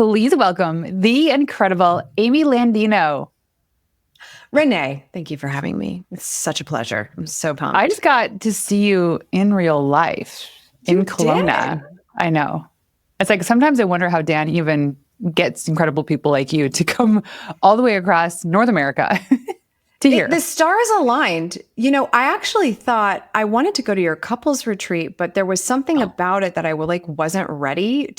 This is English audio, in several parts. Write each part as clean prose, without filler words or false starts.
please welcome the incredible Amy Landino. Renee, thank you for having me. It's such a pleasure. I'm so pumped. I just got to see you in real life in Kelowna. I know. It's like sometimes I wonder how Dan even gets incredible people like you to come all the way across North America to here. The stars aligned. You know, I actually thought I wanted to go to your couples retreat, but there was something about it that I wasn't ready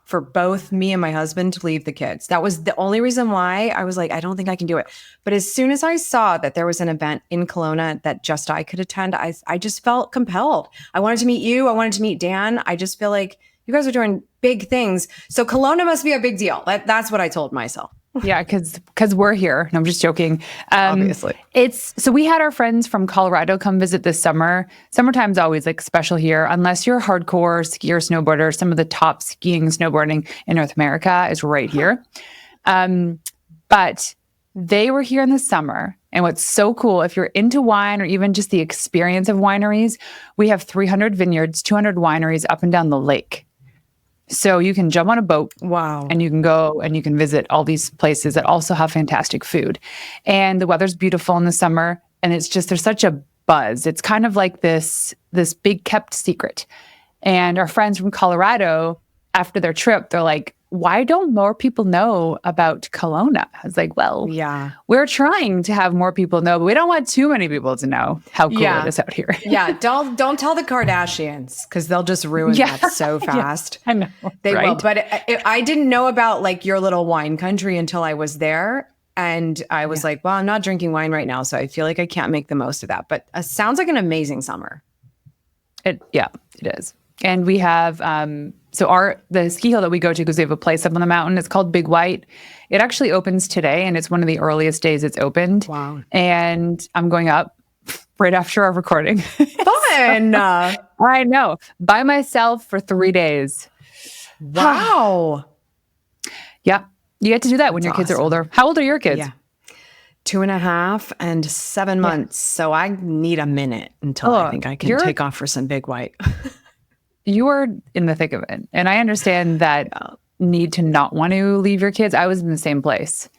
for both me and my husband to leave the kids. That was the only reason why I was like, I don't think I can do it. But as soon as I saw that there was an event in Kelowna that just I could attend, I just felt compelled. I wanted to meet you. I wanted to meet Dan. I just feel like you guys are doing big things. So Kelowna must be a big deal. That's what I told myself. Yeah, because we're here. No, I'm just joking. Obviously. So we had our friends from Colorado come visit this summer. Summertime's always like special here, unless you're a hardcore skier, snowboarder. Some of the top skiing, snowboarding in North America is right here. But they were here in the summer. And what's so cool, if you're into wine or even just the experience of wineries, we have 300 vineyards, 200 wineries up and down the lake. So you can jump on a boat. Wow. And you can go and you can visit all these places that also have fantastic food. And the weather's beautiful in the summer. And it's just, there's such a buzz. It's kind of like this big kept secret. And our friends from Colorado, after their trip, they're like, why don't more people know about Kelowna? I was like, well, yeah, we're trying to have more people know, but we don't want too many people to know how cool it is out here. Yeah, don't tell the Kardashians because they'll just ruin that so fast. Yeah, I know. They will. But I didn't know about like your little wine country until I was there. And I was like, well, I'm not drinking wine right now, so I feel like I can't make the most of that. But it sounds like an amazing summer. It is. And we have, the ski hill that we go to, because we have a place up on the mountain, it's called Big White. It actually opens today, and it's one of the earliest days it's opened. Wow. And I'm going up right after our recording. Fun. I know. By myself for 3 days. Wow. Yeah. You get to do that when your kids are older. How old are your kids? Yeah. 2.5 and 7 months. So I need a minute until I think I can take off for some Big White. You are in the thick of it. And I understand that need to not want to leave your kids. I was in the same place.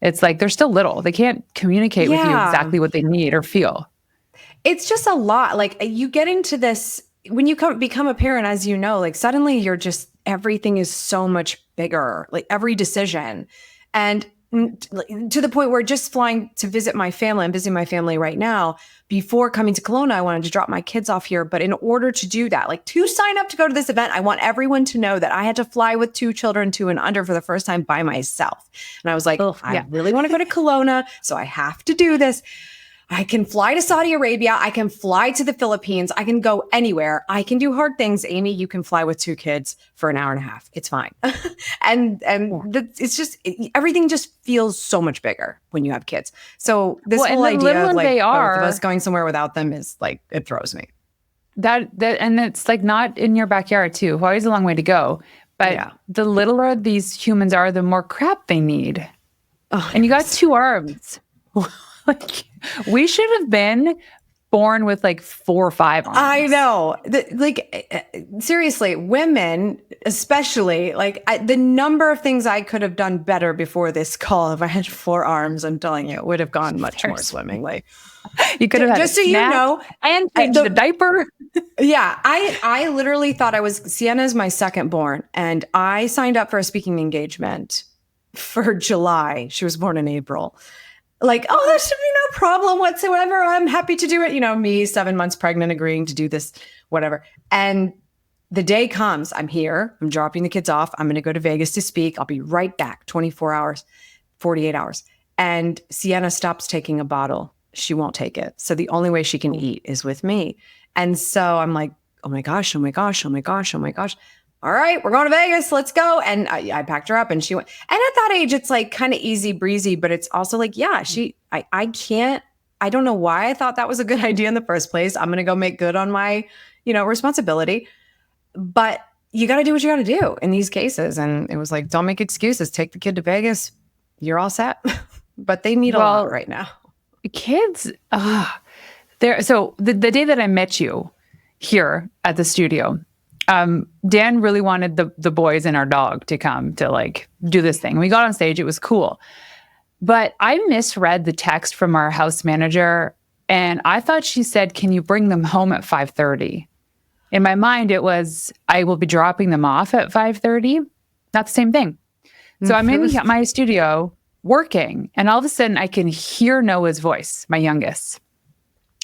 It's like they're still little. They can't communicate with you exactly what they need or feel. It's just a lot. Like you get into this, when you become a parent, as you know, like suddenly you're just, everything is so much bigger, like every decision. And to the point where just flying to visit my family, I'm visiting my family right now. Before coming to Kelowna, I wanted to drop my kids off here. But in order to do that, like to sign up to go to this event, I want everyone to know that I had to fly with 2 children, 2 and under, for the first time by myself. And I was like, I really want to go to Kelowna, so I have to do this. I can fly to Saudi Arabia. I can fly to the Philippines. I can go anywhere. I can do hard things. Amy, you can fly with 2 kids for an hour and a half. It's fine. It's just, everything just feels so much bigger when you have kids. So this whole idea of like both of us going somewhere without them is like, it throws me. That and it's like not in your backyard too. Always a long way to go. But the littler these humans are, the more crap they need. Oh, and you got 2 arms. Like, we should have been born with like 4 or 5 arms. I know. Seriously, women especially, like the number of things I could have done better before this call. If I had 4 arms, I'm telling you, it would have gone much more swimmingly. You could have had just so you know, and changed the diaper. Yeah, I literally thought Sienna is my second born, and I signed up for a speaking engagement for July. She was born in April. Like, oh, there should be no problem whatsoever. I'm happy to do it. You know, me, 7 months pregnant, agreeing to do this, whatever. And the day comes, I'm here, I'm dropping the kids off. I'm going to go to Vegas to speak. I'll be right back, 24 hours, 48 hours. And Sienna stops taking a bottle. She won't take it. So the only way she can eat is with me. And so I'm like, oh my gosh, oh my gosh, oh my gosh, oh my gosh. All right, we're going to Vegas. Let's go. And I packed her up and she went. And at that age, it's like kind of easy breezy, but it's also like, I don't know why I thought that was a good idea in the first place. I'm going to go make good on my, responsibility. But you got to do what you got to do in these cases. And it was like, don't make excuses. Take the kid to Vegas. You're all set. But they need a lot right now. Kids, so the day that I met you here at the studio, Dan really wanted the boys and our dog to come to like do this thing. We got on stage. It was cool. But I misread the text from our house manager, and I thought she said, "Can you bring them home at 5:30?" In my mind, it was, "I will be dropping them off at 5:30." Not the same thing. So I'm in my studio working, and all of a sudden I can hear Noah's voice, my youngest.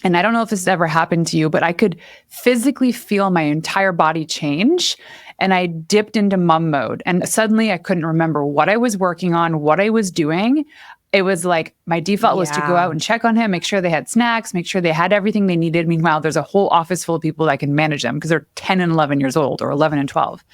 And I don't know if this has ever happened to you, but I could physically feel my entire body change. And I dipped into mom mode. And suddenly I couldn't remember what I was working on, what I was doing. It was like my default was to go out and check on him, make sure they had snacks, make sure they had everything they needed. Meanwhile, there's a whole office full of people that can manage them because they're 10 and 11 years old, or 11 and 12.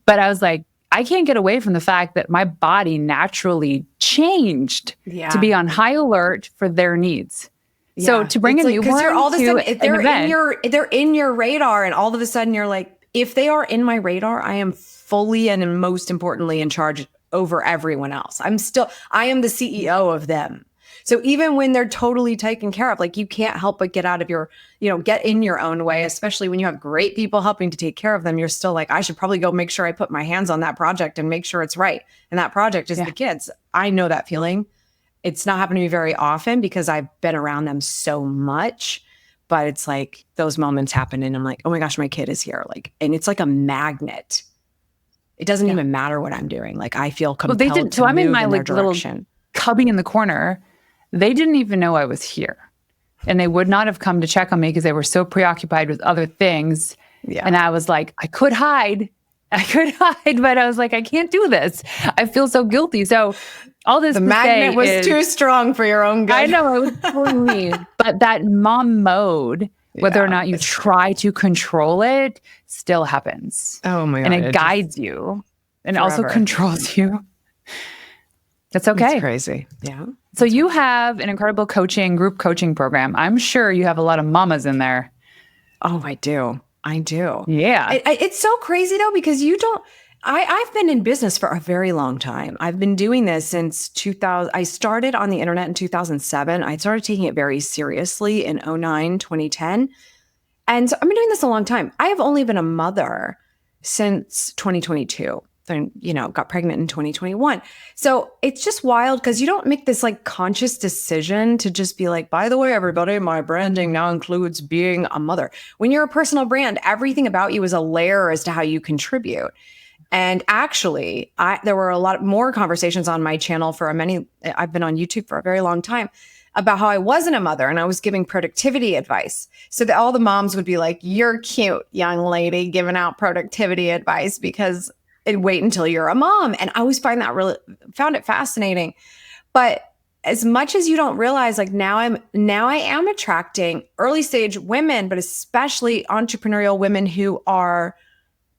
But I was like, I can't get away from the fact that my body naturally changed to be on high alert for their needs. Yeah. So to bring a newborn you're all of a sudden, if they're in your radar, and all of a sudden you're like, if they are in my radar, I am fully and most importantly in charge over everyone else. I am the CEO of them. So even when they're totally taken care of, like, you can't help but get out of your, get in your own way, especially when you have great people helping to take care of them. You're still like, I should probably go make sure I put my hands on that project and make sure it's right. And that project is the kids. I know that feeling. It's not happened to me very often because I've been around them so much, but it's like those moments happen and I'm like, oh my gosh, my kid is here. Like, and it's like a magnet. It doesn't even matter what I'm doing. Like, I feel compelled to move so I'm in my in their little direction. cubby in the corner. They didn't even know I was here. And they would not have come to check on me because they were so preoccupied with other things. Yeah. And I was like, I could hide, but I was like, I can't do this. I feel so guilty. So all this, the magnet was too strong for your own good. I know, it was totally but that mom mode, whether or not you try to control it, still happens. Oh my God. And it guides you and also controls you. That's okay. It's crazy. Yeah. So you have an incredible group coaching program. I'm sure you have a lot of mamas in there. Oh, I do. Yeah. It's so crazy though, because I've been in business for a very long time. I've been doing this since 2000. I started on the internet in 2007. I started taking it very seriously in 2009, 2010. And so I've been doing this a long time. I have only been a mother since 2022. Then, got pregnant in 2021. So it's just wild because you don't make this like conscious decision to just be like, by the way, everybody, my branding now includes being a mother. When you're a personal brand, everything about you is a layer as to how you contribute. And actually, there were a lot more conversations on my channel I've been on YouTube for a very long time about how I wasn't a mother and I was giving productivity advice. So that all the moms would be like, you're cute, young lady, giving out productivity advice because wait until you're a mom. And I always found it fascinating. But as much as you don't realize, like now I am attracting early stage women, but especially entrepreneurial women who are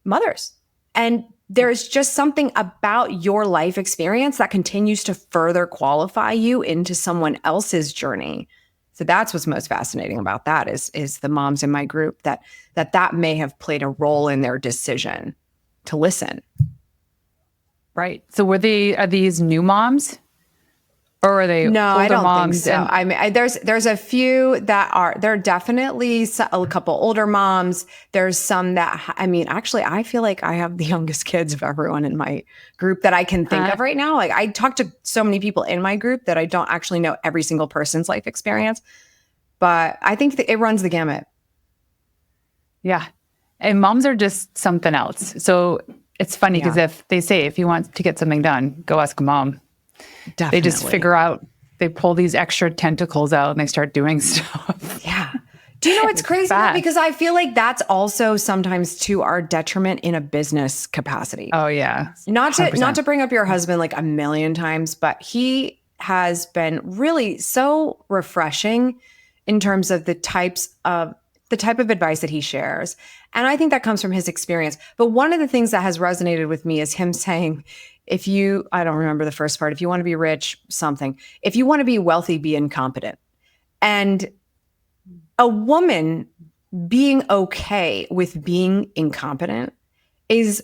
mothers. And there's just something about your life experience that continues to further qualify you into someone else's journey. So that's what's most fascinating about that is the moms in my group that may have played a role in their decision to listen. Right. So are these new moms? Or are they older moms? No, I don't think so. I mean, there's a few there are definitely a couple older moms. There's some that, actually, I feel like I have the youngest kids of everyone in my group that I can think of right now. Like, I talk to so many people in my group that I don't actually know every single person's life experience. But I think it runs the gamut. Yeah. And moms are just something else. So it's funny because if you want to get something done, go ask a mom. Definitely. They just figure out, they pull these extra tentacles out and they start doing stuff. Yeah. Do you know what's crazy? Because I feel like that's also sometimes to our detriment in a business capacity. Oh yeah. 100%. Not to bring up your husband like a million times, but he has been really so refreshing in terms of the type of advice that he shares. And I think that comes from his experience. But one of the things that has resonated with me is him saying, I don't remember the first part, if you want to be rich, something. If you want to be wealthy, be incompetent. And a woman being okay with being incompetent is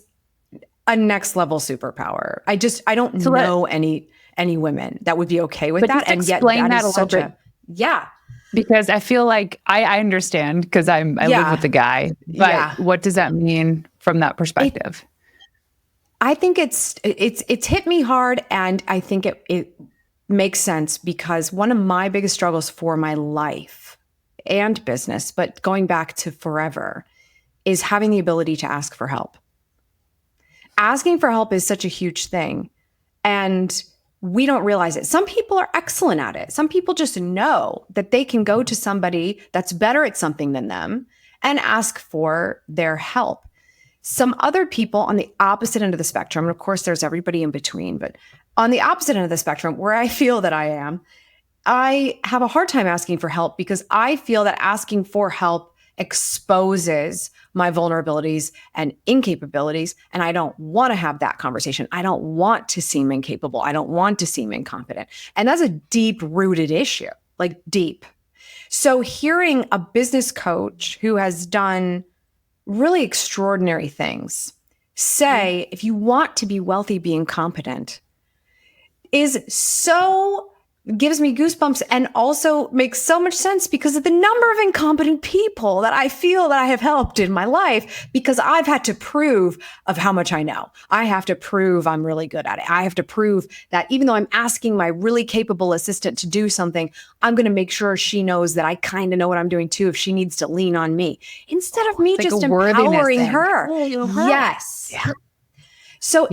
a next level superpower. I don't know any women that would be okay with that. And yet explain that a little bit. Yeah. Because I feel like I understand because I live with the guy, but what does that mean from that perspective? I think it's hit me hard, and I think it makes sense because one of my biggest struggles for my life and business, but going back to forever, is having the ability to ask for help. Asking for help is such a huge thing, and we don't realize it. Some people are excellent at it. Some people just know that they can go to somebody that's better at something than them and ask for their help. Some other people on the opposite end of the spectrum, and of course there's everybody in between, but on the opposite end of the spectrum, where I feel that I am, I have a hard time asking for help because I feel that asking for help exposes my vulnerabilities and incapabilities. And I don't want to have that conversation. I don't want to seem incapable. I don't want to seem incompetent. And that's a deep rooted issue, like deep. So hearing a business coach who has done really extraordinary things say, if you want to be wealthy, be incompetent, is so gives me goosebumps and also makes so much sense because of the number of incompetent people that I feel that I have helped in my life because I've had to prove of how much I know. I have to prove I'm really good at it. I have to prove that even though I'm asking my really capable assistant to do something, I'm going to make sure she knows that I kind of know what I'm doing too if she needs to lean on me instead of me just empowering her. Yes. Yeah. So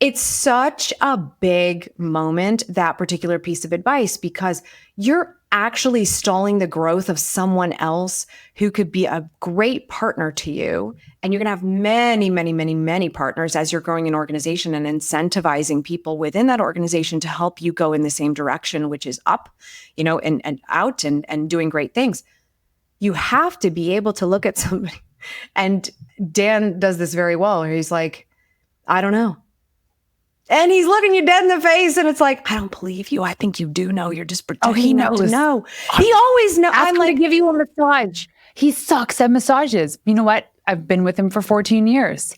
it's such a big moment, that particular piece of advice, because you're actually stalling the growth of someone else who could be a great partner to you. And you're going to have many, many, many, many partners as you're growing an organization and incentivizing people within that organization to help you go in the same direction, which is up, and out and doing great things. You have to be able to look at somebody. And Dan does this very well, where he's like, I don't know. And he's looking you dead in the face, and it's like, I don't believe you. I think you do know. You're just pretending not to know. He always knows. I'm like, give you a massage. He sucks at massages. You know what? I've been with him for 14 years.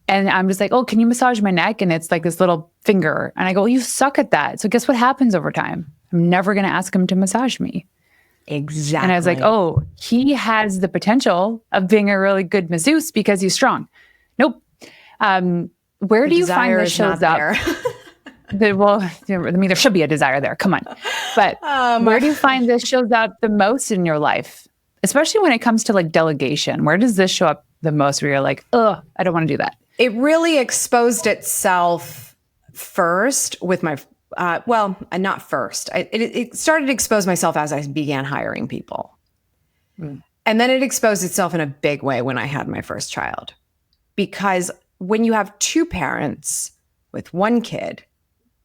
And I'm just like, oh, can you massage my neck? And it's like this little finger. And I go, you suck at that. So guess what happens over time? I'm never going to ask him to massage me. Exactly. And I was like, oh, he has the potential of being a really good masseuse because he's strong. Nope. Where do you find this shows up? Well, there should be a desire there. Come on. But where do you find this shows up the most in your life? Especially when it comes to like delegation. Where does this show up the most where you're like, oh, I don't want to do that? It really exposed itself first with my, not first. It started to expose myself as I began hiring people. And then it exposed itself in a big way when I had my first child. Because when you have two parents with one kid,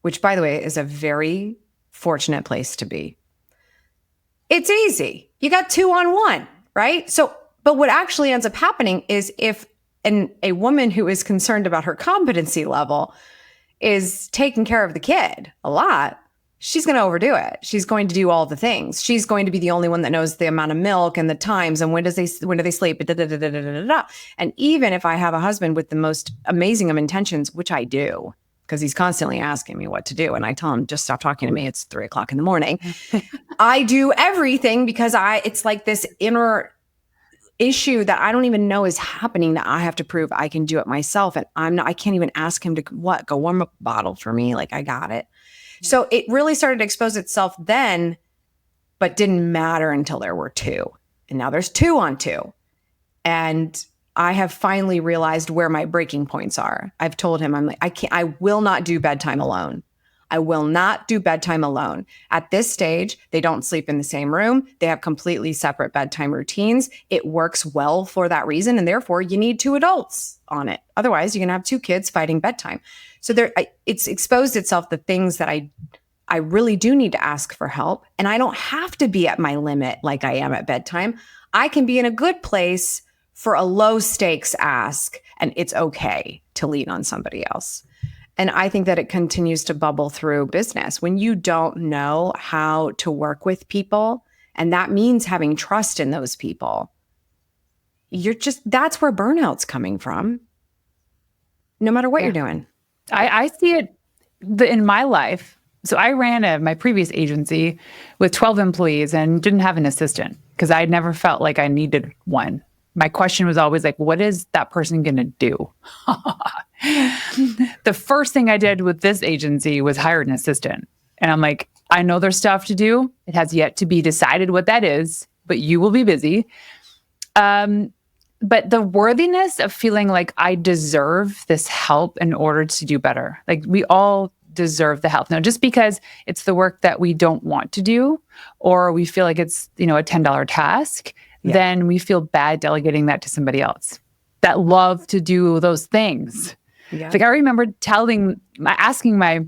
which by the way is a very fortunate place to be, it's easy. You got 2 on 1, right? So, but what actually ends up happening is if a woman who is concerned about her competency level is taking care of the kid a lot, she's going to overdo it. She's going to do all the things. She's going to be the only one that knows the amount of milk and the times and when do they sleep. And even if I have a husband with the most amazing of intentions, which I do, because he's constantly asking me what to do, and I tell him, just stop talking to me. It's 3:00 in the morning. I do everything because it's like this inner issue that I don't even know is happening that I have to prove I can do it myself. And I can't even ask him to go warm up a bottle for me. Like I got it. So it really started to expose itself then, but didn't matter until there were 2. And now there's 2 on 2. And I have finally realized where my breaking points are. I've told him, I'm like, I will not do bedtime alone. I will not do bedtime alone. At this stage, they don't sleep in the same room. They have completely separate bedtime routines. It works well for that reason. And therefore, you need 2 adults on it. Otherwise, you're going to have 2 kids fighting bedtime. So it's exposed itself the things that I really do need to ask for help. And I don't have to be at my limit like I am at bedtime. I can be in a good place for a low stakes ask, and it's okay to lean on somebody else. And I think that it continues to bubble through business. When you don't know how to work with people, and that means having trust in those people, that's where burnout's coming from, no matter what you're doing. I see it in my life. So I ran my previous agency with 12 employees and didn't have an assistant because I never felt like I needed one. My question was always like, what is that person going to do? The first thing I did with this agency was hire an assistant. And I'm like, I know there's stuff to do. It has yet to be decided what that is, but you will be busy. But the worthiness of feeling like I deserve this help in order to do better. Like we all deserve the help. Now, just because it's the work that we don't want to do, or we feel like it's, a $10 task, then we feel bad delegating that to somebody else that love to do those things. Yeah. Like I remember asking my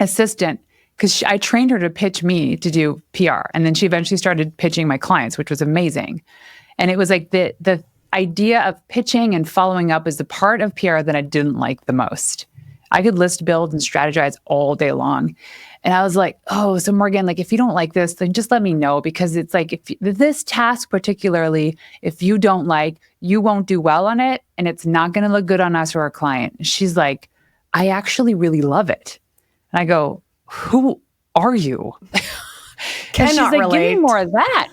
assistant, because I trained her to pitch me to do PR. And then she eventually started pitching my clients, which was amazing. And it was like the idea of pitching and following up is the part of PR that I didn't like the most. I could list, build, and strategize all day long. And I was like, oh, so Morgan, like if you don't like this, then just let me know, because it's like if this task particularly, if you don't like, you won't do well on it and it's not going to look good on us or our client. And she's like, I actually really love it. And I go, who are you? And she's like, relate. Give me more of that.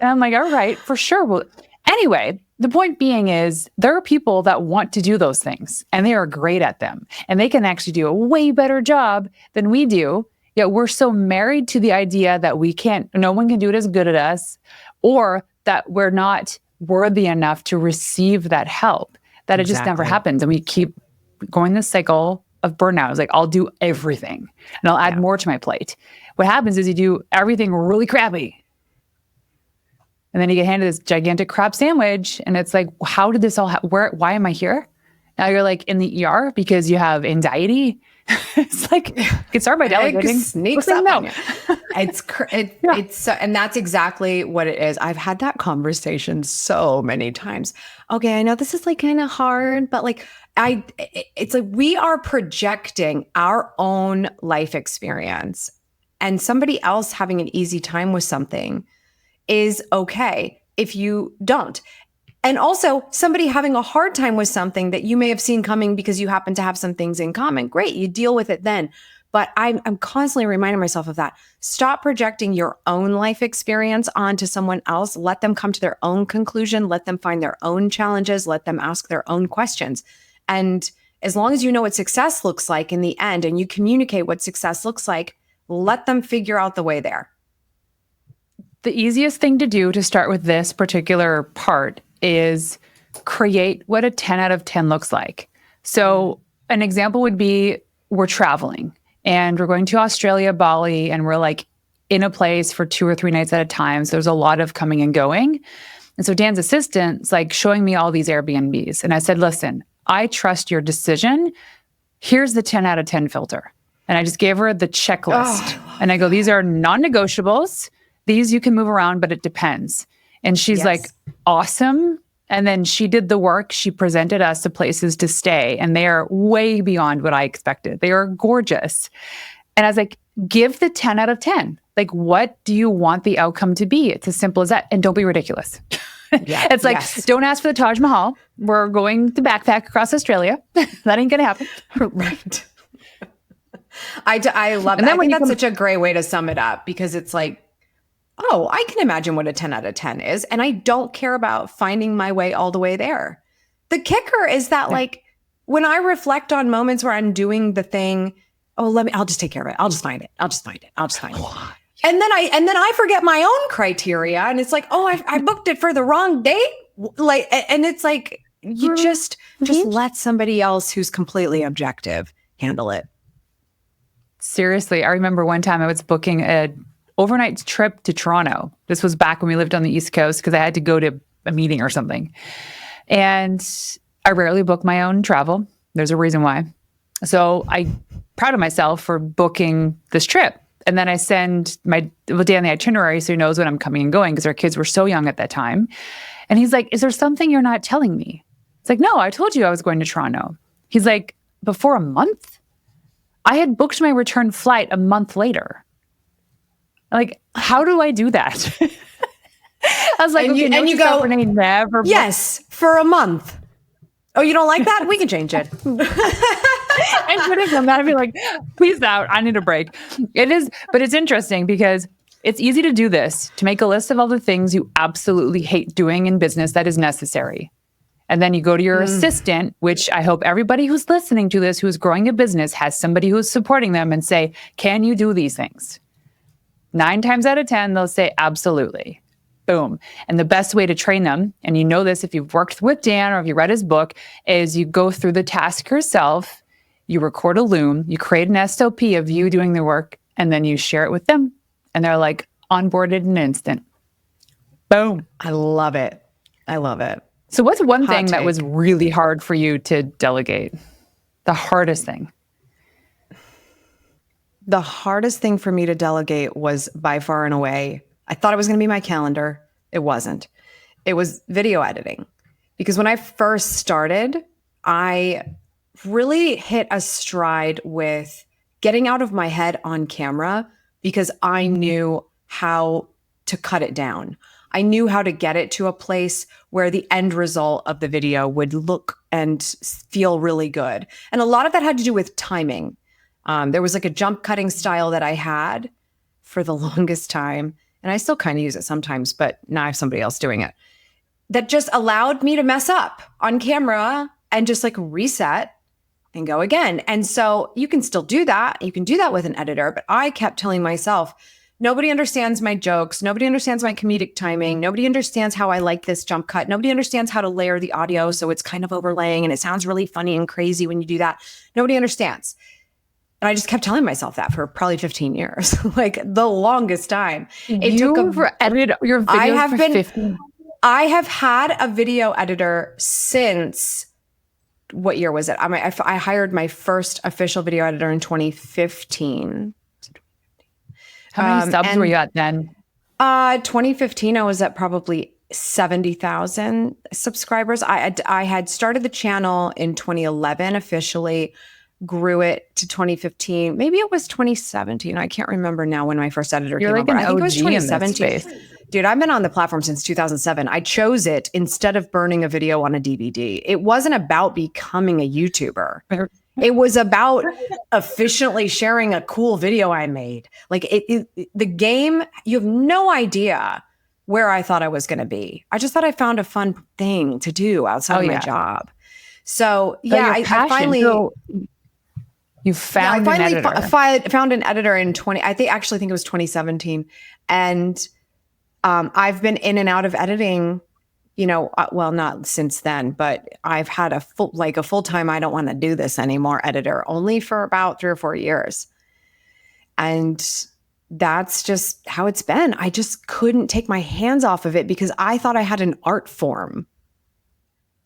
And I'm like, all right, for sure. Well, anyway, the point being is there are people that want to do those things and they are great at them and they can actually do a way better job than we do. Yet we're so married to the idea that no one can do it as good as us, or that we're not worthy enough to receive that help, that it just never happens. And we keep going this cycle of burnout. It's like, I'll do everything and I'll add more to my plate. What happens is you do everything really crappy. And then you get handed this gigantic crab sandwich and it's like, how did this all why am I here? Now you're like in the ER because you have anxiety. It's like, get started by delegating. Sneaks up on you. It's and that's exactly what it is. I've had that conversation so many times. Okay, I know this is like kind of hard, but like it's like we are projecting our own life experience, and somebody else having an easy time with something is okay if you don't. And also somebody having a hard time with something that you may have seen coming because you happen to have some things in common. Great, you deal with it then. But I'm constantly reminding myself of that. Stop projecting your own life experience onto someone else. Let them come to their own conclusion. Let them find their own challenges. Let them ask their own questions. And as long as you know what success looks like in the end and you communicate what success looks like, let them figure out the way there. The easiest thing to do to start with this particular part is create what a 10 out of 10 looks like. So an example would be we're traveling and we're going to Australia, Bali, and we're like in a place for 2 or 3 nights at a time. So there's a lot of coming and going. And so Dan's assistant's like showing me all these Airbnbs. And I said, listen, I trust your decision. Here's the 10 out of 10 filter. And I just gave her the checklist. And I go, these are non-negotiables. These you can move around, but it depends. And she's like, awesome. And then she did the work. She presented us the places to stay, and they are way beyond what I expected. They are gorgeous. And I was like, give the 10 out of 10. Like, what do you want the outcome to be? It's as simple as that. And don't be ridiculous. It's like, don't ask for the Taj Mahal. We're going to backpack across Australia. That ain't going to happen. Right. I love that. I think that's such a great way to sum it up, because it's like, oh, I can imagine what a 10 out of 10 is. And I don't care about finding my way all the way there. The kicker is that like, when I reflect on moments where I'm doing the thing, I'll just take care of it. I'll just find it. And then I forget my own criteria. And it's like, oh, I booked it for the wrong date. Like, and it's like, you just let somebody else who's completely objective handle it. Seriously. I remember one time I was booking a overnight trip to Toronto. This was back when we lived on the East Coast because I had to go to a meeting or something. And I rarely book my own travel. There's a reason why. So I'm proud of myself for booking this trip. And then I send Dan the itinerary so he knows when I'm coming and going, because our kids were so young at that time. And he's like, is there something you're not telling me? It's like, no, I told you I was going to Toronto. He's like, before a month? I had booked my return flight a month later. Like, how do I do that? I was like, and you go, Renee, never. Yes, for a month. Oh, you don't like that? We can change it. I could have done that. I'd be like, please out. I need a break. It is, but it's interesting because it's easy to do this, to make a list of all the things you absolutely hate doing in business that is necessary. And then you go to your assistant, which I hope everybody who's listening to this, who's growing a business, has somebody who's supporting them and say, can you do these things? 9 times out of 10, they'll say, absolutely. Boom. And the best way to train them, and you know this if you've worked with Dan or if you read his book, is you go through the task yourself, you record a loom, you create an SOP of you doing the work, and then you share it with them. And they're like onboarded in an instant. Boom. I love it. I love it. So what's one Hot thing that take. was really hard for you to delegate? The hardest thing? The hardest thing for me to delegate was by far and away, I thought it was going to be my calendar. It wasn't. It was video editing. Because when I first started, I really hit a stride with getting out of my head on camera because I knew how to cut it down. I knew how to get it to a place where the end result of the video would look and feel really good. And a lot of that had to do with timing. There was like a jump cutting style that I had for the longest time. And I still kind of use it sometimes, but now I have somebody else doing it. That just allowed me to mess up on camera and just like reset and go again. And so you can still do that. You can do that with an editor. But I kept telling myself, nobody understands my jokes. Nobody understands my comedic timing. Nobody understands how I like this jump cut. Nobody understands how to layer the audio so it's kind of overlaying and it sounds really funny and crazy when you do that. Nobody understands. And I just kept telling myself that for probably 15 years, like the longest time. It took edited your videos for 15. I have had a video editor since, what year was it? I hired my first official video editor in 2015. How many subs were you at then? 2015, I was at probably 70,000 subscribers. I had started the channel in 2011 officially, grew it to 2015. Maybe it was 2017. I can't remember now when my first editor came over. I think it was 2017. Dude, I've been on the platform since 2007. I chose it instead of burning a video on a DVD. It wasn't about becoming a YouTuber. It was about efficiently sharing a cool video I made. Like the game, you have no idea where I thought I was going to be. I just thought I found a fun thing to do outside of my job. So I finally... You found an editor. I found an editor in I think it was 2017. And I've been in and out of editing, well, not since then, but I've had a full-time, I don't want to do this anymore editor, only for about 3 or 4 years. And that's just how it's been. I just couldn't take my hands off of it because I thought I had an art form.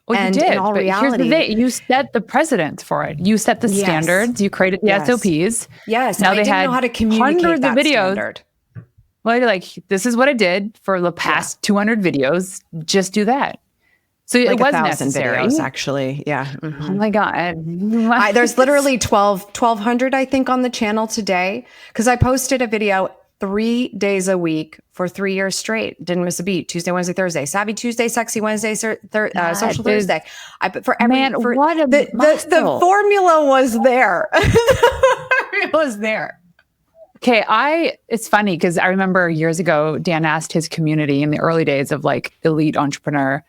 Well, and you did, in all but reality, here's the thing. You set the precedent for it. You set the standards. You created the SOPs. Yes. Now I didn't know how to communicate hundreds that of videos. standard. Well, you're like, this is what I did for the past 200 videos. Just do that. So Like it was 1,000 necessary. videos, actually. Yeah. Mm-hmm. Oh my God. There's literally 1,200, I think, on the channel today because I posted a video 3 days a week for 3 years straight. Didn't miss a beat. Tuesday, Wednesday, Thursday. Savvy Tuesday, Sexy Wednesday, Social Thursday. The formula was there. The formula was there. Okay, it's funny because I remember years ago, Dan asked his community in the early days of like elite entrepreneur,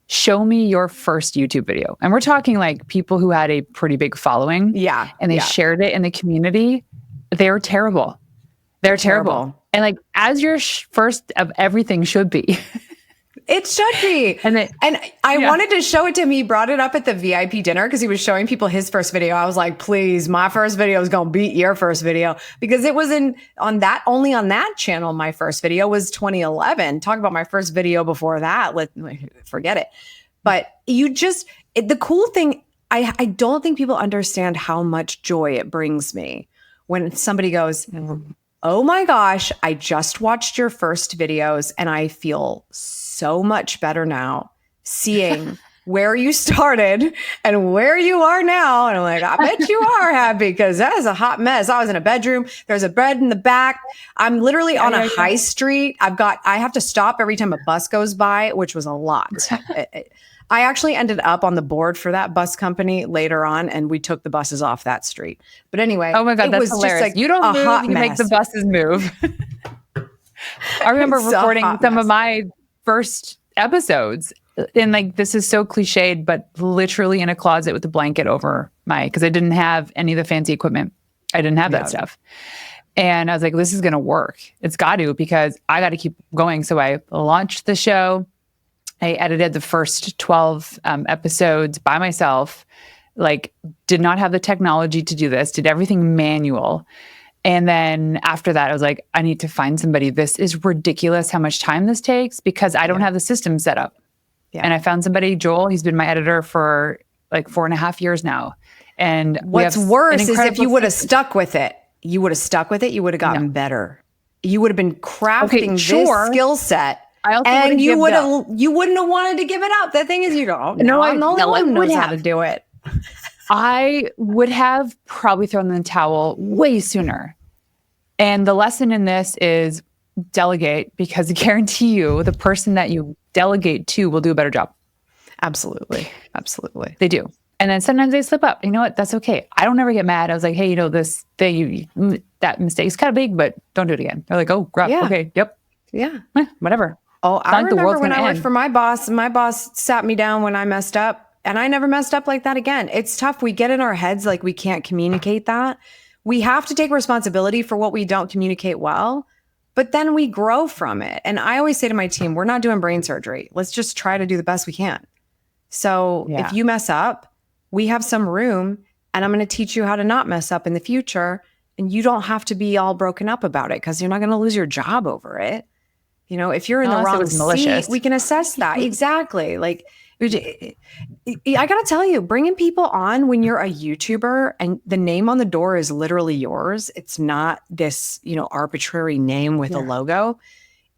show me your first YouTube video. And we're talking like people who had a pretty big following. Yeah. And they shared it in the community. They were terrible. They're terrible. And like, as your first of everything should be. It should be. And I wanted to show it to him. He brought it up at the VIP dinner because he was showing people his first video. I was like, please, my first video is going to beat your first video because it was only on that channel. My first video was 2011. Talk about my first video before that. Forget it. But the cool thing, I don't think people understand how much joy it brings me when somebody goes, oh my gosh, I just watched your first videos and I feel so much better now seeing where you started and where you are now. And I'm like, I bet you are happy because that is a hot mess. I was in a bedroom. There's a bed in the back. I'm literally on a high street. I have to stop every time a bus goes by, which was a lot. I actually ended up on the board for that bus company later on, and we took the buses off that street. But anyway, Oh my God, it that's was hilarious. just like You don't a move, hot you make the mess. buses move. I remember It's a recording hot some mess. of my first episodes, and like this is so cliched, but literally in a closet with a blanket over because I didn't have any of the fancy equipment. I didn't have that stuff. And I was like, this is going to work. It's got to, because I got to keep going. So I launched the show. I edited the first 12 episodes by myself, like did not have the technology to do this, did everything manual. And then after that, I was like, I need to find somebody. This is ridiculous how much time this takes, because I don't have the system set up. Yeah. And I found somebody, Joel, he's been my editor for like 4.5 years now. And what's worse is if you would have stuck with it, you would have gotten better. You would have been crafting this skill set. And you wouldn't have wanted to give it up. The thing is, you go, I'm the only one who knows how to do it. I would have probably thrown in the towel way sooner. And the lesson in this is delegate, because I guarantee you the person that you delegate to will do a better job. Absolutely. Absolutely. They do. And then sometimes they slip up. You know what? That's okay. I don't ever get mad. I was like, hey, this thing, that mistake's kind of big, but don't do it again. They're like, oh, crap. Yeah. Okay. Yep. Yeah. Whatever. Oh, I remember when I worked for my boss sat me down when I messed up, and I never messed up like that again. It's tough. We get in our heads like we can't communicate that. We have to take responsibility for what we don't communicate well, but then we grow from it. And I always say to my team, we're not doing brain surgery. Let's just try to do the best we can. So if you mess up, we have some room, and I'm going to teach you how to not mess up in the future. And you don't have to be all broken up about it, because you're not going to lose your job over it. If you're in the wrong seat, we can assess that. Exactly. Like, I got to tell you, bringing people on when you're a YouTuber and the name on the door is literally yours. It's not this, arbitrary name with a logo.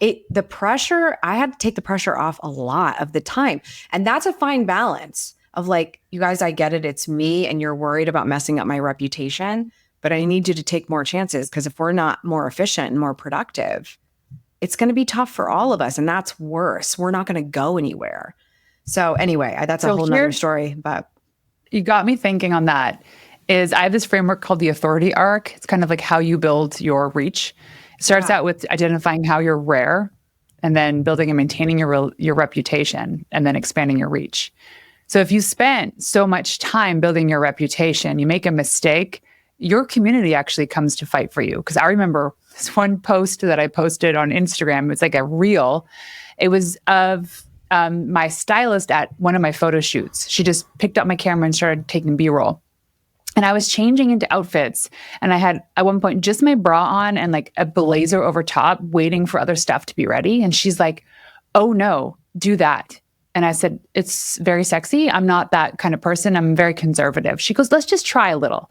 The pressure, I had to take the pressure off a lot of the time. And that's a fine balance of like, you guys, I get it. It's me, and you're worried about messing up my reputation, but I need you to take more chances, because if we're not more efficient and more productive, it's going to be tough for all of us. And that's worse. We're not going to go anywhere. So anyway, that's a whole nother story, but you got me thinking on that. I have this framework called the authority arc. It's kind of like how you build your reach. It starts out with identifying how you're rare, and then building and maintaining your reputation, and then expanding your reach. So if you spent so much time building your reputation, you make a mistake, your community actually comes to fight for you. Because I remember this one post that I posted on Instagram. It's like a reel. It was of my stylist at one of my photo shoots. She just picked up my camera and started taking B-roll. And I was changing into outfits. And I had, at one point, just my bra on and like a blazer over top, waiting for other stuff to be ready. And she's like, oh no, do that. And I said, it's very sexy. I'm not that kind of person. I'm very conservative. She goes, let's just try a little.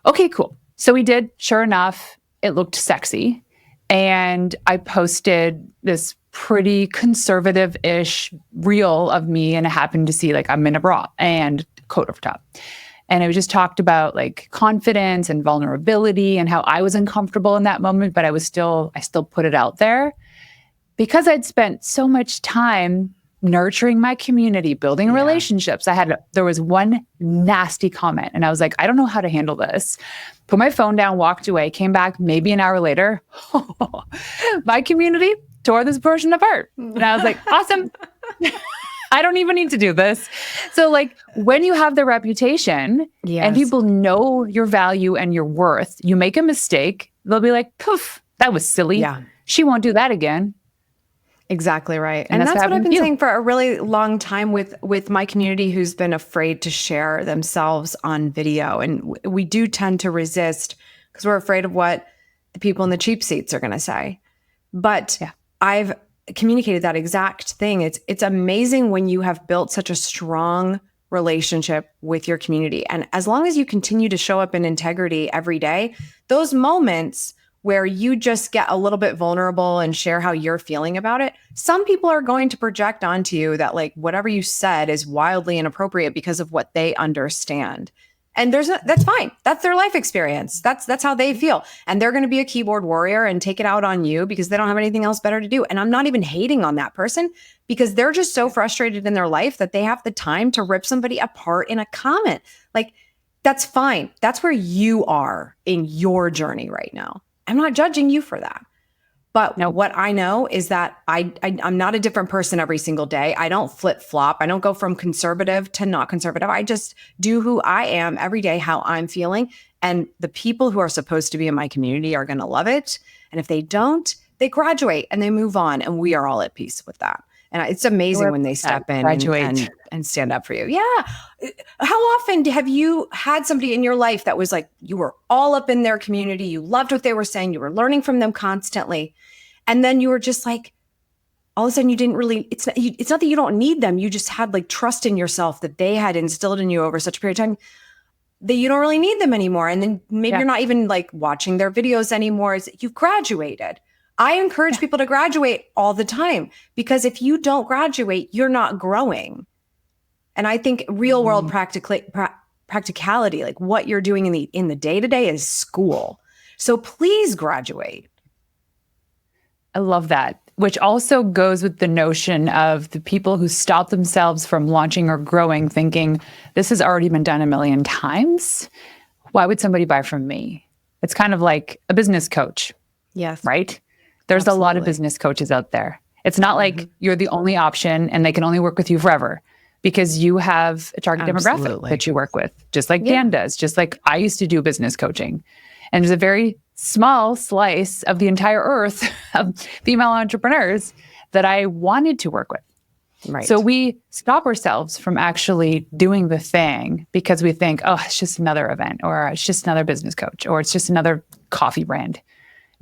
Okay, cool. So we did. Sure enough, it looked sexy. And I posted this pretty conservative-ish reel of me, and I happened to see like I'm in a bra and coat over top. And it just talked about like confidence and vulnerability and how I was uncomfortable in that moment, but I still put it out there because I'd spent so much time nurturing my community, building relationships. There was one nasty comment, and I was like, I don't know how to handle this. Put my phone down, walked away, came back maybe an hour later. My community tore this person apart. And I was like, awesome. I don't even need to do this. So like when you have the reputation and people know your value and your worth, you make a mistake, they'll be like, poof, that was silly. Yeah. She won't do that again. Exactly right. And that's what I've been saying for a really long time with my community who's been afraid to share themselves on video. And we do tend to resist because we're afraid of what the people in the cheap seats are going to say. But I've communicated that exact thing. It's amazing when you have built such a strong relationship with your community. And as long as you continue to show up in integrity every day, those moments where you just get a little bit vulnerable and share how you're feeling about it, some people are going to project onto you that like whatever you said is wildly inappropriate because of what they understand. And that's fine. That's their life experience. That's how they feel. And they're going to be a keyboard warrior and take it out on you because they don't have anything else better to do. And I'm not even hating on that person because they're just so frustrated in their life that they have the time to rip somebody apart in a comment. Like, that's fine. That's where you are in your journey right now. I'm not judging you for that. But what I know is that I'm not a different person every single day. I don't flip flop. I don't go from conservative to not conservative. I just do who I am every day, how I'm feeling. And the people who are supposed to be in my community are going to love it. And if they don't, they graduate and they move on. And we are all at peace with that. And it's amazing when they step in and stand up for you. Yeah. How often have you had somebody in your life that was like, you were all up in their community, you loved what they were saying, you were learning from them constantly, and then you were just like, all of a sudden you didn't really, it's not that you don't need them, you just had like trust in yourself that they had instilled in you over such a period of time that you don't really need them anymore. And then maybe you're not even like watching their videos anymore. You've graduated. I encourage people to graduate all the time because if you don't graduate, you're not growing. And I think real world practicality, like what you're doing in the day-to-day is school. So please graduate. I love that, which also goes with the notion of the people who stop themselves from launching or growing thinking, this has already been done a million times. Why would somebody buy from me? It's kind of like a business coach. Yes. Right? There's a lot of business coaches out there. It's not like you're the only option and they can only work with you forever because you have a target demographic that you work with, just like Dan does, just like I used to do business coaching. And there's a very small slice of the entire earth of female entrepreneurs that I wanted to work with. Right. So we stop ourselves from actually doing the thing because we think, oh, it's just another event, or it's just another business coach, or it's just another coffee brand.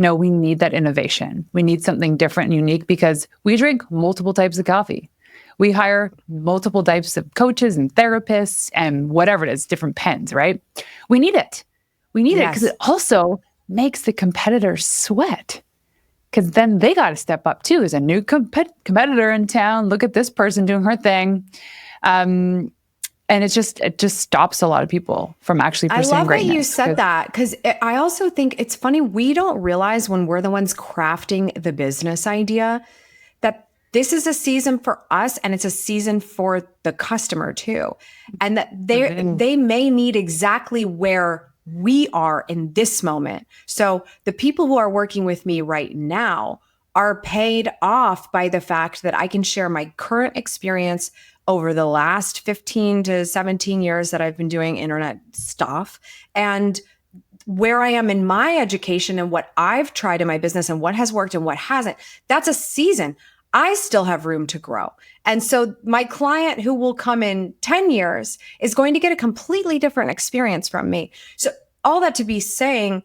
No, we need that innovation. We need something different and unique because we drink multiple types of coffee. We hire multiple types of coaches and therapists and whatever it is, different pens, right? We need it. We need it because it also makes the competitors sweat because then they got to step up too. There's a new competitor in town. Look at this person doing her thing. And it just stops a lot of people from actually pursuing greatness. I love that you said that because I also think it's funny. We don't realize when we're the ones crafting the business idea that this is a season for us and it's a season for the customer too. And that they may need exactly where we are in this moment. So the people who are working with me right now are paid off by the fact that I can share my current experience over the last 15 to 17 years that I've been doing internet stuff and where I am in my education and what I've tried in my business and what has worked and what hasn't. That's a season. I still have room to grow. And so my client who will come in 10 years is going to get a completely different experience from me. So all that to be saying,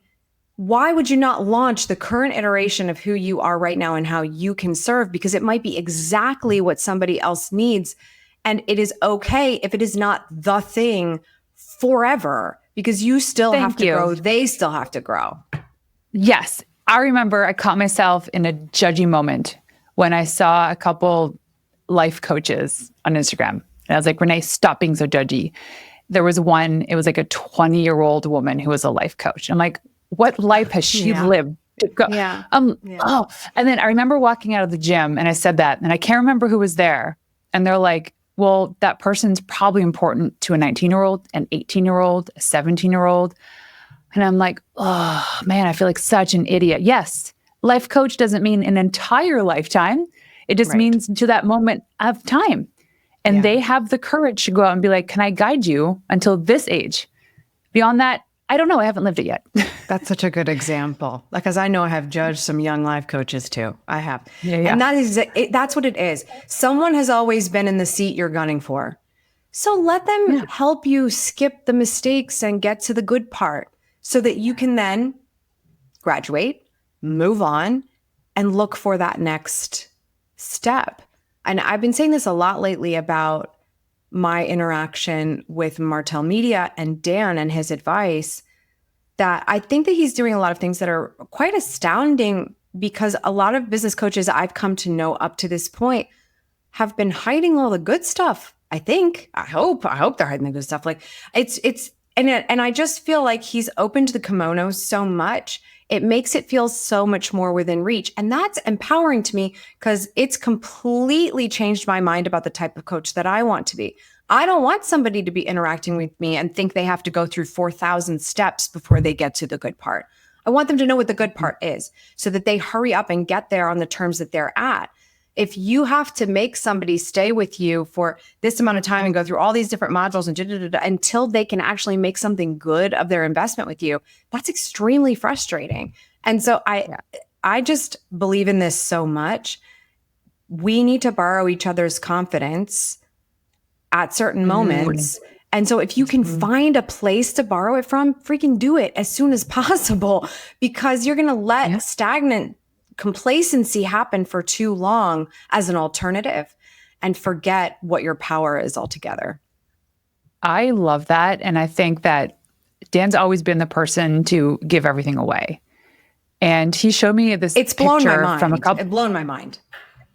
why would you not launch the current iteration of who you are right now and how you can serve? Because it might be exactly what somebody else needs. And it is okay if it is not the thing forever because you still have to grow. They still have to grow. Yes. I remember I caught myself in a judgy moment when I saw a couple life coaches on Instagram. And I was like, Renee, stop being so judgy. There was one, it was like a 20-year-old woman who was a life coach. I'm like, what life has she lived? Oh, and then I remember walking out of the gym and I said that, and I can't remember who was there. And they're like, well, that person's probably important to a 19-year-old, an 18-year-old, a 17-year-old. And I'm like, oh man, I feel like such an idiot. Yes. Life coach doesn't mean an entire lifetime. It just means to that moment of time. And they have the courage to go out and be like, can I guide you until this age? Beyond that, I don't know. I haven't lived it yet. That's such a good example. Because I know I have judged some young life coaches too. I have. Yeah. And that's what it is. Someone has always been in the seat you're gunning for. So let them help you skip the mistakes and get to the good part so that you can then graduate, move on, and look for that next step. And I've been saying this a lot lately about my interaction with Martell Media and Dan and his advice, that I think that he's doing a lot of things that are quite astounding because a lot of business coaches I've come to know up to this point have been hiding all the good stuff. I hope they're hiding the good stuff. Like it's And I just feel like he's opened the kimono so much. It makes it feel so much more within reach. And that's empowering to me because it's completely changed my mind about the type of coach that I want to be. I don't want somebody to be interacting with me and think they have to go through 4,000 steps before they get to the good part. I want them to know what the good part is so that they hurry up and get there on the terms that they're at. If you have to make somebody stay with you for this amount of time and go through all these different modules and until they can actually make something good of their investment with you, that's extremely frustrating. And so I just believe in this so much. We need to borrow each other's confidence at certain moments. And so if you can find a place to borrow it from, freaking do it as soon as possible, because you're going to let stagnant complacency happen for too long as an alternative and forget what your power is altogether. I love that. And I think that Dan's always been the person to give everything away. And he showed me this It's blown my picture mind. from a couple. It's blown my mind.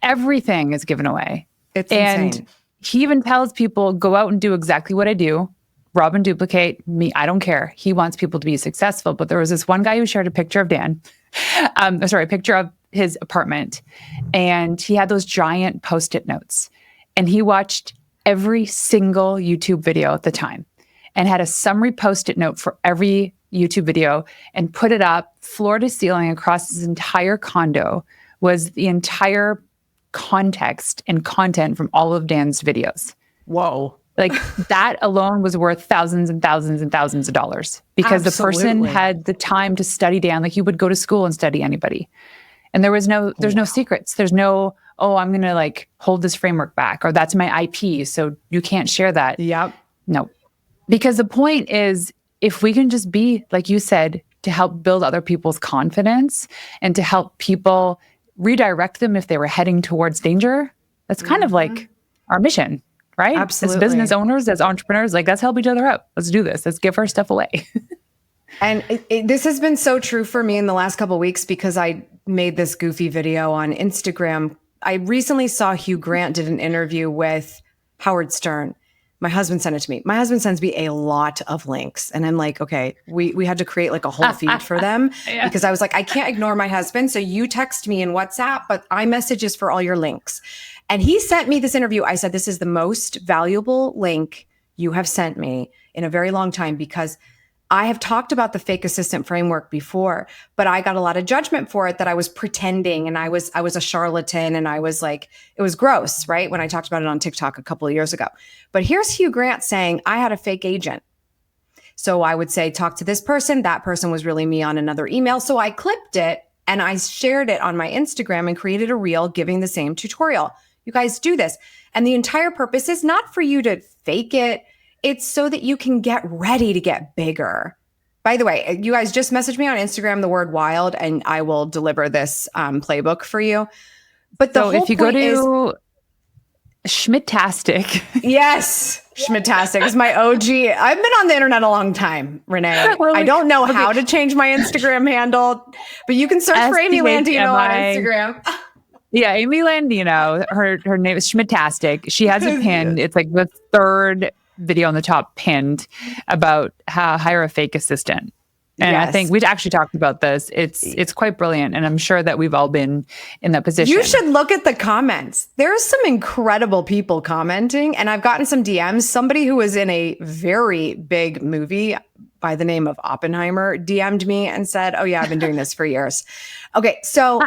Everything is given away. It's and insane. He even tells people, go out and do exactly what I do. Rob and duplicate me. I don't care. He wants people to be successful. But there was this one guy who shared a picture of Dan. A picture of his apartment. And he had those giant Post-it notes. And he watched every single YouTube video at the time and had a summary Post-it note for every YouTube video and put it up floor to ceiling across his entire condo was the entire context and content from all of Dan's videos. Whoa. Like that alone was worth thousands and thousands and thousands of dollars because the person had the time to study Dan like you would go to school and study anybody. And there's no secrets. There's no, oh, I'm going to like hold this framework back or that's my IP. So you can't share that. Yep. No. Because the point is, if we can just be, like you said, to help build other people's confidence and to help people redirect them if they were heading towards danger, that's kind of like our mission, right? Absolutely. As business owners, as entrepreneurs, like let's help each other out. Let's do this. Let's give our stuff away. And this has been so true for me in the last couple of weeks because I made this goofy video on Instagram. I recently saw Hugh Grant did an interview with Howard Stern. My husband sent it to me. My husband sends me a lot of links. And I'm like, okay, we had to create like a whole feed for them because I was like, I can't ignore my husband. So you text me in WhatsApp, but iMessage is for all your links. And he sent me this interview. I said, this is the most valuable link you have sent me in a very long time because I have talked about the fake assistant framework before, but I got a lot of judgment for it that I was pretending and I was a charlatan and I was like, it was gross, right? When I talked about it on TikTok a couple of years ago. But here's Hugh Grant saying, I had a fake agent. So I would say, talk to this person. That person was really me on another email. So I clipped it and I shared it on my Instagram and created a reel giving the same tutorial. You guys do this. And the entire purpose is not for you to fake it. It's so that you can get ready to get bigger. By the way, you guys just message me on Instagram the word wild and I will deliver this playbook for you. But the whole if you go point to Schmidtastic. Yes, Schmidtastic is my OG. I've been on the internet a long time, Renee. I don't know how to change my Instagram handle, but you can search for Amy Landino on Instagram. Yeah, Amy Landino. Her name is Schmidtastic. She has a pin. It's like the third video on the top pinned about how hire a fake assistant. And I think we'd actually talked about this. It's quite brilliant. And I'm sure that we've all been in that position. You should look at the comments. There's some incredible people commenting. And I've gotten some DMs. Somebody who was in a very big movie by the name of Oppenheimer DM'd me and said, oh yeah, I've been doing this for years. Okay, so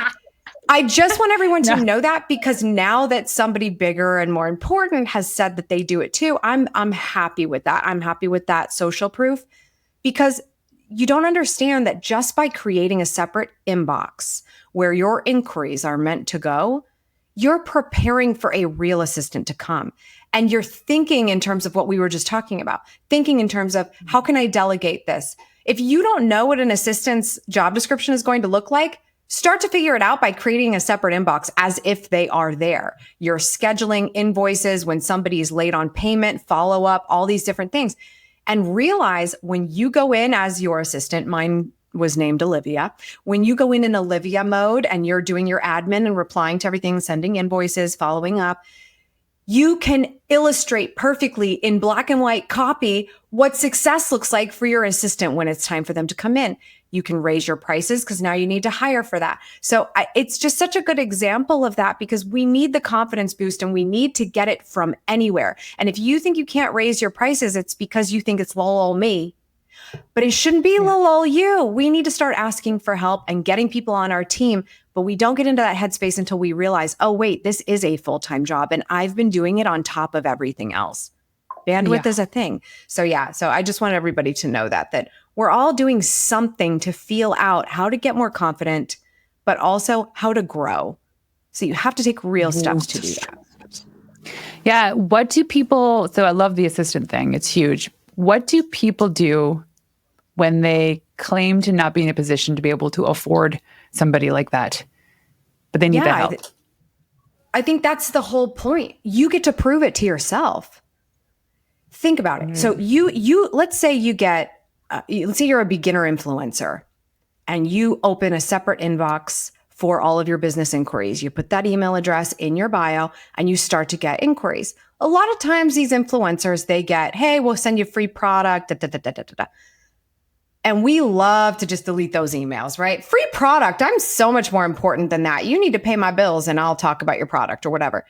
I just want everyone to know that because now that somebody bigger and more important has said that they do it too, I'm happy with that. I'm happy with that social proof because you don't understand that just by creating a separate inbox where your inquiries are meant to go, you're preparing for a real assistant to come. And you're thinking in terms of what we were just talking about, thinking in terms of how can I delegate this? If you don't know what an assistant's job description is going to look like, start to figure it out by creating a separate inbox as if they are there. You're scheduling invoices when somebody is late on payment, follow up, all these different things. And realize when you go in as your assistant, mine was named Olivia. When you go in Olivia mode and you're doing your admin and replying to everything, sending invoices, following up, You can illustrate perfectly in black and white copy what success looks like for your assistant when it's time for them to come in. You can raise your prices because now you need to hire for that. So it's just such a good example of that, because we need the confidence boost and we need to get it from anywhere. And if you think you can't raise your prices, it's because you think it's lol me. But it shouldn't be lol you. We need to start asking for help and getting people on our team. But we don't get into that headspace until we realize, oh, wait, this is a full-time job and I've been doing it on top of everything else. Bandwidth is a thing. So I just want everybody to know that we're all doing something to feel out how to get more confident, but also how to grow. So you have to take real steps to do that. Yeah. What do people, so I love the assistant thing. It's huge. What do people do when they claim to not be in a position to be able to afford somebody like that, but they need that help? I think that's the whole point. You get to prove it to yourself. Think about it. So let's say you get, let's say you're a beginner influencer and you open a separate inbox for all of your business inquiries. You put that email address in your bio and you start to get inquiries. A lot of times these influencers, they get, hey, we'll send you free product, da, da, da, da, da, da. And we love to just delete those emails, right? Free product. I'm so much more important than that. You need to pay my bills and I'll talk about your product or whatever.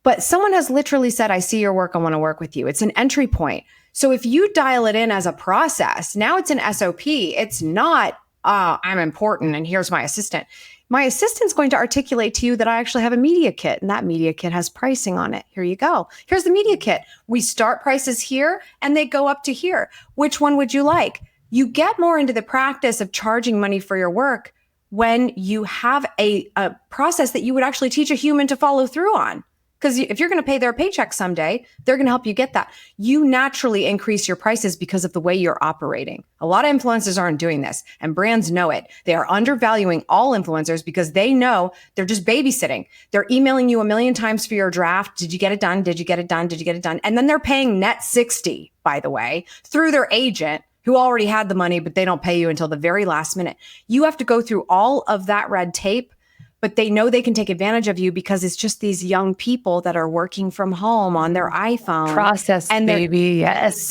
But someone has literally said, I see your work. I want to work with you. It's an entry point. So if you dial it in as a process, now it's an SOP. It's not, I'm important and here's my assistant. My assistant's going to articulate to you that I actually have a media kit and that media kit has pricing on it. Here you go. Here's the media kit. We start prices here and they go up to here. Which one would you like? You get more into the practice of charging money for your work when you have a process that you would actually teach a human to follow through on. Because if you're going to pay their paycheck someday, they're going to help you get that. You naturally increase your prices because of the way you're operating. A lot of influencers aren't doing this, and brands know it. They are undervaluing all influencers because they know they're just babysitting. They're emailing you a million times for your draft. Did you get it done? Did you get it done? Did you get it done? And then they're paying net 60, by the way, through their agent who already had the money, but they don't pay you until the very last minute. You have to go through all of that red tape, but they know they can take advantage of you because it's just these young people that are working from home on their iPhone. Process, and baby, yes.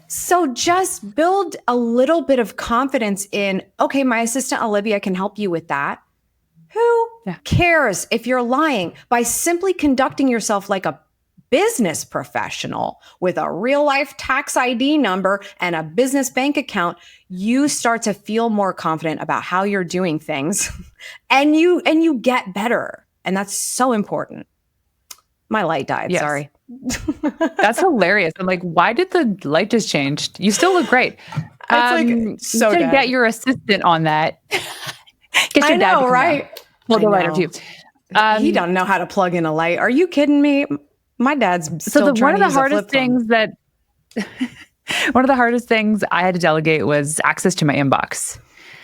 So just build a little bit of confidence in, okay, my assistant Olivia can help you with that. Who cares if you're lying? By simply conducting yourself like a business professional with a real life tax ID number and a business bank account, you start to feel more confident about how you're doing things and you get better. And that's so important. My light died. Yes. Sorry. That's hilarious. I'm like, why did the light just change? You still look great. It's so you should get your assistant on that. Get your dad to come right? Plug the lighter too. He doesn't know how to plug in a light. Are you kidding me? My dad's still trying to use a flip phone. One of the hardest things I had to delegate was access to my inbox.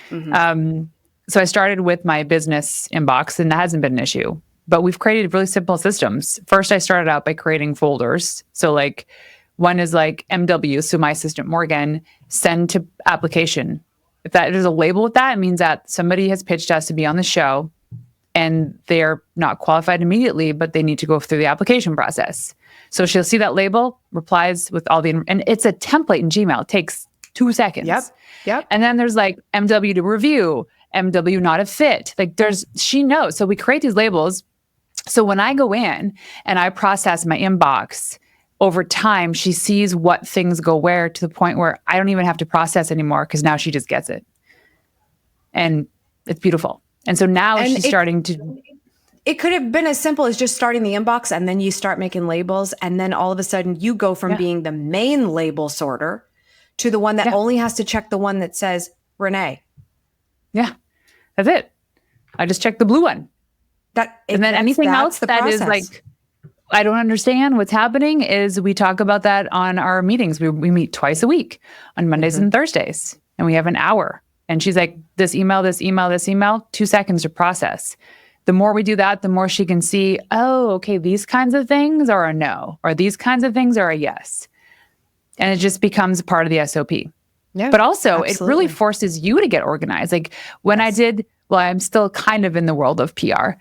Mm-hmm. So I started with my business inbox, and that hasn't been an issue. But we've created really simple systems. First, I started out by creating folders. So like one is like MW, so my assistant Morgan, send to application. If there's a label with that, it means that somebody has pitched us to be on the show and they're not qualified immediately, but they need to go through the application process. So she'll see that label, replies with all and it's a template in Gmail. It takes 2 seconds. Yep. And then there's like MW to review, MW not a fit. Like she knows. So we create these labels. So when I go in and I process my inbox, over time, she sees what things go where to the point where I don't even have to process anymore because now she just gets it. And it's beautiful. And so now she's starting to... It could have been as simple as just starting the inbox and then you start making labels. And then all of a sudden you go from being the main label sorter to the one that only has to check the one that says Renee. Yeah, that's it. I just check the blue one. And then anything else that is like, I don't understand what's happening is we talk about that on our meetings. We meet twice a week on Mondays and Thursdays, and we have an hour. And she's like, this email, 2 seconds to process. The more we do that, the more she can see, oh, okay, these kinds of things are a no, or these kinds of things are a yes. And it just becomes part of the SOP. Yeah, but also it really forces you to get organized. Like when I'm still kind of in the world of PR.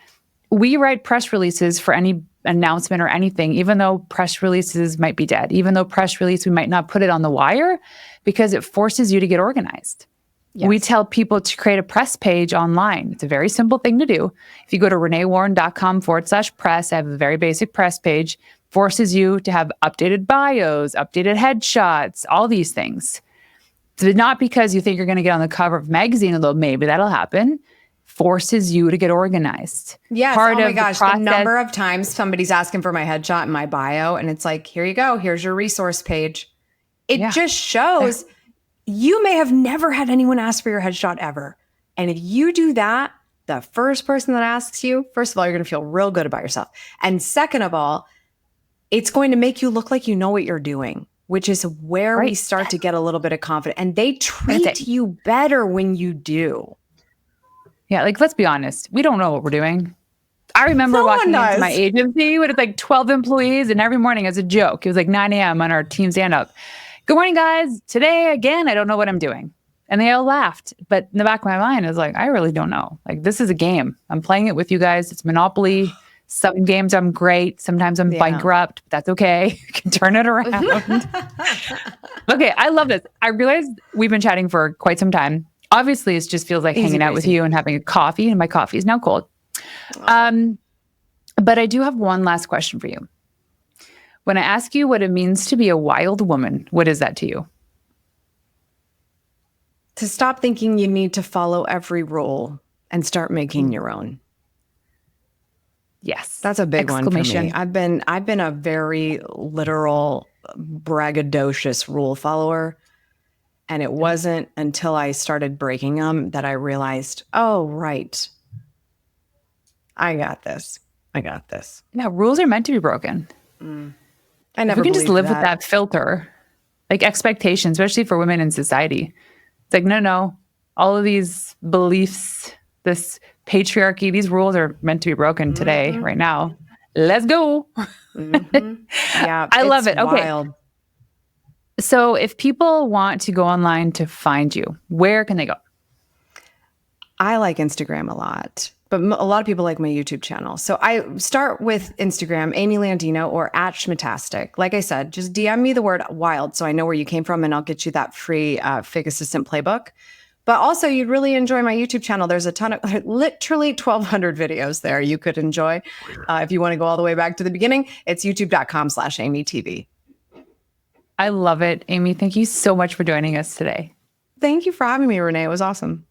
We write press releases for any announcement or anything, even though press releases might be dead, even though press release, we might not put it on the wire because it forces you to get organized. Yes. We tell people to create a press page online. It's a very simple thing to do. If you go to reneewarren.com/press, I have a very basic press page, forces you to have updated bios, updated headshots, all these things. So not because you think you're going to get on the cover of a magazine, although maybe that'll happen, forces you to get organized. Yes. Oh my gosh. The number of times somebody's asking for my headshot and my bio, and it's like, here you go. Here's your resource page. It just shows you may have never had anyone ask for your headshot ever. And if you do that, the first person that asks you, first of all, you're going to feel real good about yourself. And second of all, it's going to make you look like you know what you're doing, which is where we start to get a little bit of confidence. And they treat you better when you do. Yeah, like, let's be honest. We don't know what we're doing. I remember walking into my agency with like 12 employees, and every morning as a joke, it was like 9 a.m. on our team stand-up. Good morning, guys. Today, again, I don't know what I'm doing. And they all laughed. But in the back of my mind, I was like, I really don't know. Like, this is a game. I'm playing it with you guys. It's Monopoly. Some games I'm great. Sometimes I'm bankrupt. But that's okay. You can turn it around. Okay, I love this. I realized we've been chatting for quite some time. Obviously, it just feels like hanging out with you and having a coffee, and my coffee is now cold. But I do have one last question for you. When I ask you what it means to be a wild woman, what is that to you? To stop thinking you need to follow every rule and start making your own. Yes. That's a big one for me. I've been a very literal, braggadocious rule follower. And it wasn't until I started breaking them that I realized, oh, right. I got this. Yeah, rules are meant to be broken. I never if we can just live with that filter, like expectations, especially for women in society. It's like, no, all of these beliefs, this patriarchy, these rules are meant to be broken today, right now. Let's go. Yeah, I love it. Wild. Okay. So if people want to go online to find you, where can they go? I like Instagram a lot. But a lot of people like my YouTube channel. So I start with Instagram, Amy Landino or @Schmatastic. Like I said, just DM me the word wild so I know where you came from, and I'll get you that free Fig Assistant playbook. But also, you'd really enjoy my YouTube channel. There's a ton of, literally 1,200 videos there you could enjoy. If you want to go all the way back to the beginning, it's youtube.com/AmyTV. I love it. Amy, thank you so much for joining us today. Thank you for having me, Renee. It was awesome.